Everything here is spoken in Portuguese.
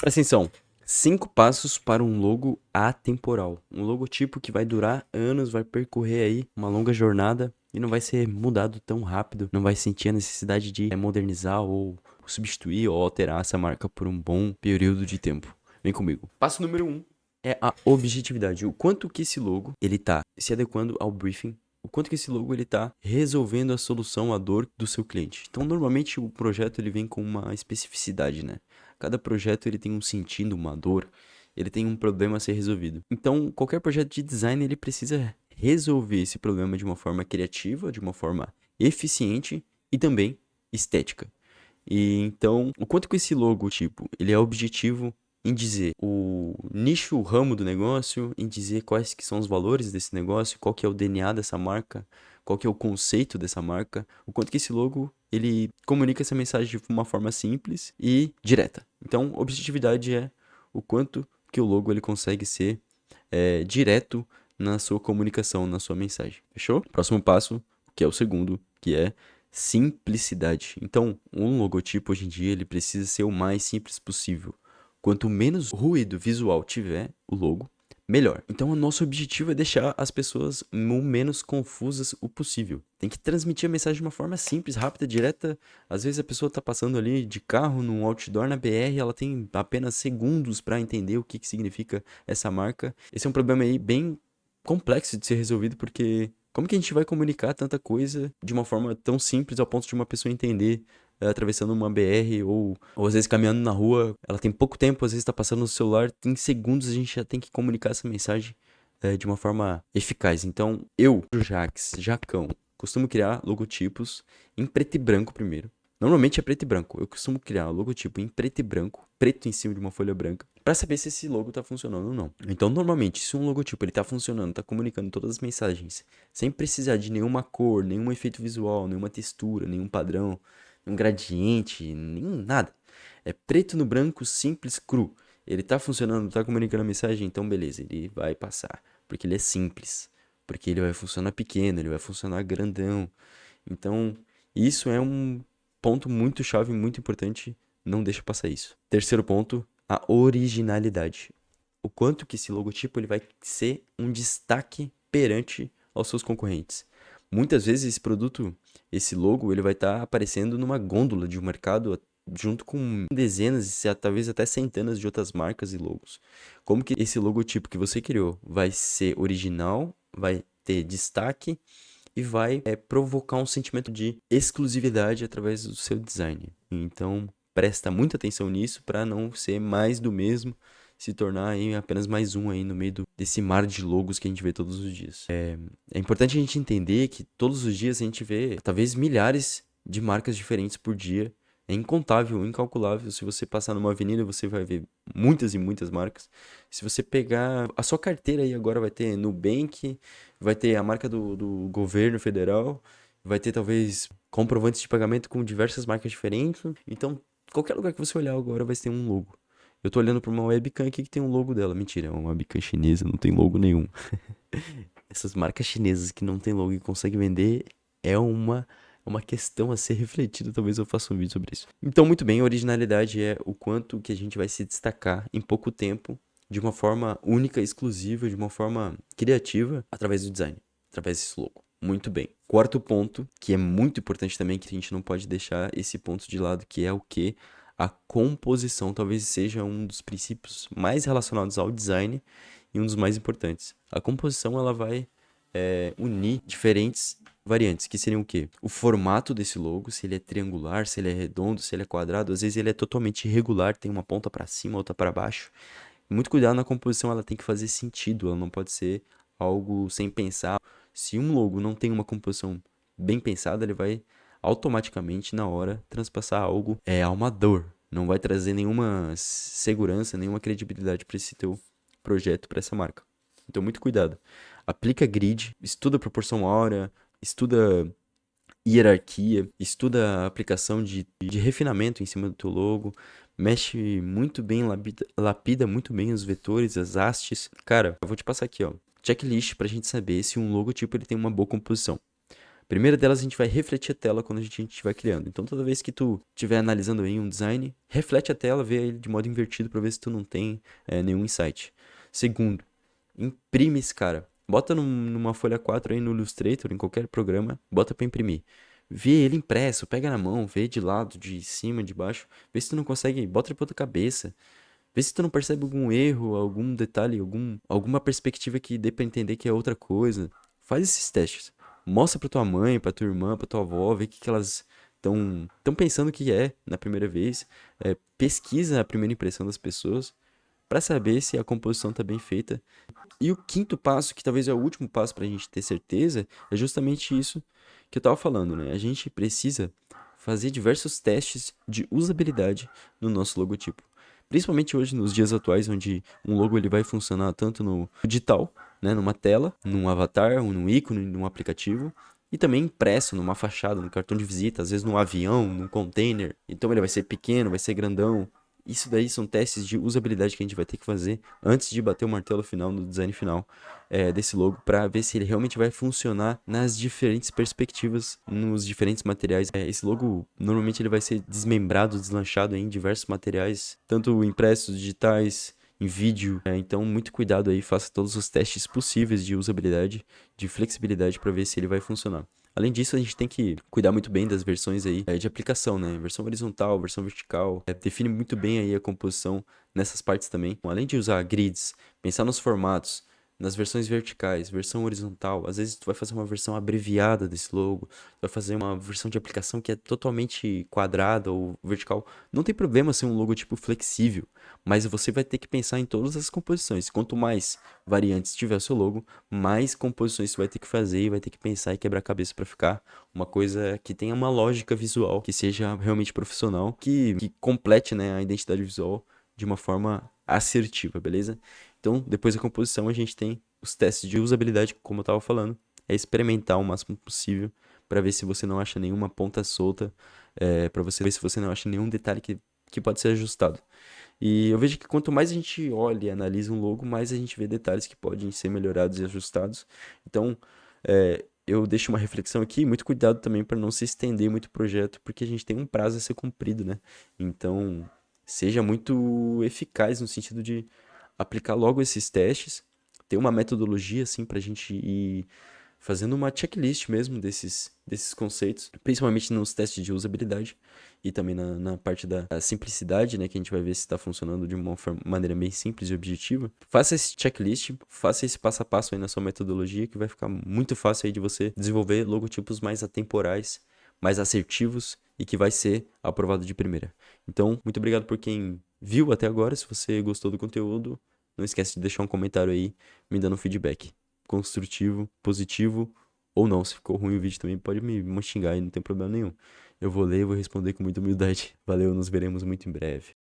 Presta atenção. 5 passos para um logo atemporal. Um logotipo que vai durar anos, vai percorrer aí uma longa jornada e não vai ser mudado tão rápido. Não vai sentir a necessidade de modernizar ou substituir ou alterar essa marca por um bom período de tempo. Vem comigo. Passo número 1 é a objetividade. O quanto que esse logo ele tá se adequando ao briefing. O quanto que esse logo ele tá resolvendo a solução, a dor do seu cliente. Então, normalmente o projeto ele vem com uma especificidade, né? Cada projeto ele tem um sentido, uma dor, ele tem um problema a ser resolvido. Então, qualquer projeto de design ele precisa resolver esse problema de uma forma criativa, de uma forma eficiente e também estética. E então, o quanto que esse logotipo ele é objetivo em dizer o nicho, o ramo do negócio, em dizer quais que são os valores desse negócio, qual que é o DNA dessa marca, qual que é o conceito dessa marca, o quanto que esse logo ele comunica essa mensagem de uma forma simples e direta. Então, objetividade é o quanto que o logo ele consegue ser direto na sua comunicação, na sua mensagem. Fechou? Próximo passo, que é o segundo, que é simplicidade. Então, um logotipo hoje em dia ele precisa ser o mais simples possível. Quanto menos ruído visual tiver o logo, melhor. Então, o nosso objetivo é deixar as pessoas o menos confusas o possível. Tem que transmitir a mensagem de uma forma simples, rápida, direta. Às vezes a pessoa está passando ali de carro num outdoor na BR, ela tem apenas segundos para entender o que significa essa marca. Esse é um problema aí bem complexo de ser resolvido, porque como que a gente vai comunicar tanta coisa de uma forma tão simples ao ponto de uma pessoa entender atravessando uma BR ou às vezes caminhando na rua, ela tem pouco tempo, às vezes está passando no celular, em segundos a gente já tem que comunicar essa mensagem de uma forma eficaz. Então, Jacão, costumo criar logotipos em preto e branco primeiro. Normalmente é preto e branco. Eu costumo criar um logotipo em preto e branco, preto em cima de uma folha branca, para saber se esse logo tá funcionando ou não. Então, normalmente, se um logotipo ele tá funcionando, tá comunicando todas as mensagens, sem precisar de nenhuma cor, nenhum efeito visual, nenhuma textura, nenhum padrão, nenhum gradiente, nem nada. É preto no branco, simples, cru. Ele tá funcionando, tá comunicando a mensagem, então beleza, ele vai passar, porque ele é simples, porque ele vai funcionar pequeno, ele vai funcionar grandão. Então, isso é um ponto muito chave, muito importante, não deixa passar isso. Terceiro ponto, a originalidade. O quanto que esse logotipo ele vai ser um destaque perante aos seus concorrentes. Muitas vezes esse produto, esse logo, ele vai estar aparecendo numa gôndola de um mercado junto com dezenas e talvez até centenas de outras marcas e logos. Como que esse logotipo que você criou vai ser original, vai ter destaque e vai provocar um sentimento de exclusividade através do seu design. Então, presta muita atenção nisso para não ser mais do mesmo, se tornar aí apenas mais um aí no meio desse mar de logos que a gente vê todos os dias. É importante a gente entender que todos os dias a gente vê talvez milhares de marcas diferentes por dia. É incontável, incalculável. Se você passar numa avenida, você vai ver muitas e muitas marcas. Se você pegar a sua carteira aí agora vai ter Nubank, vai ter a marca do governo federal, vai ter talvez comprovantes de pagamento com diversas marcas diferentes. Então, qualquer lugar que você olhar agora vai ter um logo. Eu tô olhando pra uma webcam aqui que tem um logo dela. Mentira, é uma webcam chinesa, não tem logo nenhum. Essas marcas chinesas que não tem logo e conseguem vender é uma questão a ser refletida. Talvez eu faça um vídeo sobre isso. Então, muito bem, a originalidade é o quanto que a gente vai se destacar em pouco tempo, de uma forma única, exclusiva, de uma forma criativa, através do design, através desse logo. Muito bem. Quarto ponto, que é muito importante também, que a gente não pode deixar esse ponto de lado, que é o quê? A composição. Talvez seja um dos princípios mais relacionados ao design e um dos mais importantes. A composição, ela vai unir diferentes variantes, que seriam o quê? O formato desse logo, se ele é triangular, se ele é redondo, se ele é quadrado. Às vezes ele é totalmente irregular, tem uma ponta para cima, outra para baixo. Muito cuidado na composição, ela tem que fazer sentido, ela não pode ser algo sem pensar. Se um logo não tem uma composição bem pensada, ele vai automaticamente na hora transpassar algo amador. Não vai trazer nenhuma segurança, nenhuma credibilidade para esse teu projeto, para essa marca. Então, muito cuidado. Aplica grid, estuda proporção áurea, estuda hierarquia, estuda a aplicação de refinamento em cima do teu logo, mexe muito bem, lapida muito bem os vetores, as hastes. Cara, eu vou te passar aqui, ó, checklist pra gente saber se um logotipo ele tem uma boa composição. A primeira delas, a gente vai refletir a tela quando a gente estiver criando. Então, toda vez que tu estiver analisando aí um design, reflete a tela, vê ele de modo invertido para ver se tu não tem nenhum insight. Segundo, imprime esse cara. Bota numa folha 4 aí no Illustrator, em qualquer programa, bota para imprimir. Vê ele impresso, pega na mão, vê de lado, de cima, de baixo. Vê se tu não consegue, bota ele pra tua cabeça. Vê se tu não percebe algum erro, algum detalhe, alguma perspectiva que dê pra entender que é outra coisa. Faz esses testes. Mostra pra tua mãe, pra tua irmã, pra tua avó, vê o que elas estão pensando que é na primeira vez. Pesquisa a primeira impressão das pessoas pra saber se a composição tá bem feita. E o quinto passo, que talvez é o último passo pra gente ter certeza, é justamente isso que eu tava falando, né? A gente precisa fazer diversos testes de usabilidade no nosso logotipo. Principalmente hoje, nos dias atuais, onde um logo ele vai funcionar tanto no digital, né, numa tela, num avatar, num ícone, num aplicativo, e também impresso numa fachada, no cartão de visita, às vezes num avião, num container. Então ele vai ser pequeno, vai ser grandão. Isso daí são testes de usabilidade que a gente vai ter que fazer antes de bater o martelo final no design final desse logo para ver se ele realmente vai funcionar nas diferentes perspectivas, nos diferentes materiais. Esse logo normalmente ele vai ser desmembrado, deslanchado em diversos materiais, tanto impressos, digitais, em vídeo. Então muito cuidado aí, faça todos os testes possíveis de usabilidade, de flexibilidade para ver se ele vai funcionar. Além disso, a gente tem que cuidar muito bem das versões aí de aplicação, né? Versão horizontal, versão vertical. Define muito bem aí a composição nessas partes também. Além de usar grids, pensar nos formatos, nas versões verticais, versão horizontal. Às vezes tu vai fazer uma versão abreviada desse logo, tu vai fazer uma versão de aplicação que é totalmente quadrada ou vertical. Não tem problema ser um logotipo flexível, mas você vai ter que pensar em todas as composições. Quanto mais variantes tiver o seu logo, mais composições você vai ter que fazer e vai ter que pensar e quebrar a cabeça para ficar uma coisa que tenha uma lógica visual, que seja realmente profissional, que complete, né, a identidade visual de uma forma assertiva, beleza? Então, depois da composição, a gente tem os testes de usabilidade, como eu estava falando, é experimentar o máximo possível para ver se você não acha nenhuma ponta solta, para você ver se você não acha nenhum detalhe que pode ser ajustado. E eu vejo que quanto mais a gente olha e analisa um logo, mais a gente vê detalhes que podem ser melhorados e ajustados. Então, eu deixo uma reflexão aqui, muito cuidado também para não se estender muito o projeto, porque a gente tem um prazo a ser cumprido, né? Então, seja muito eficaz no sentido de aplicar logo esses testes, ter uma metodologia assim para a gente ir fazendo uma checklist mesmo desses conceitos, principalmente nos testes de usabilidade e também na parte da simplicidade, né, que a gente vai ver se está funcionando de uma maneira bem simples e objetiva. Faça esse checklist, faça esse passo a passo aí na sua metodologia, que vai ficar muito fácil aí de você desenvolver logotipos mais atemporais, mais assertivos e que vai ser aprovado de primeira. Então, muito obrigado por quem viu até agora. Se você gostou do conteúdo, não esquece de deixar um comentário aí me dando um feedback construtivo, positivo ou não. Se ficou ruim o vídeo também, pode me xingar aí, não tem problema nenhum. Eu vou ler e vou responder com muita humildade. Valeu, nos veremos muito em breve.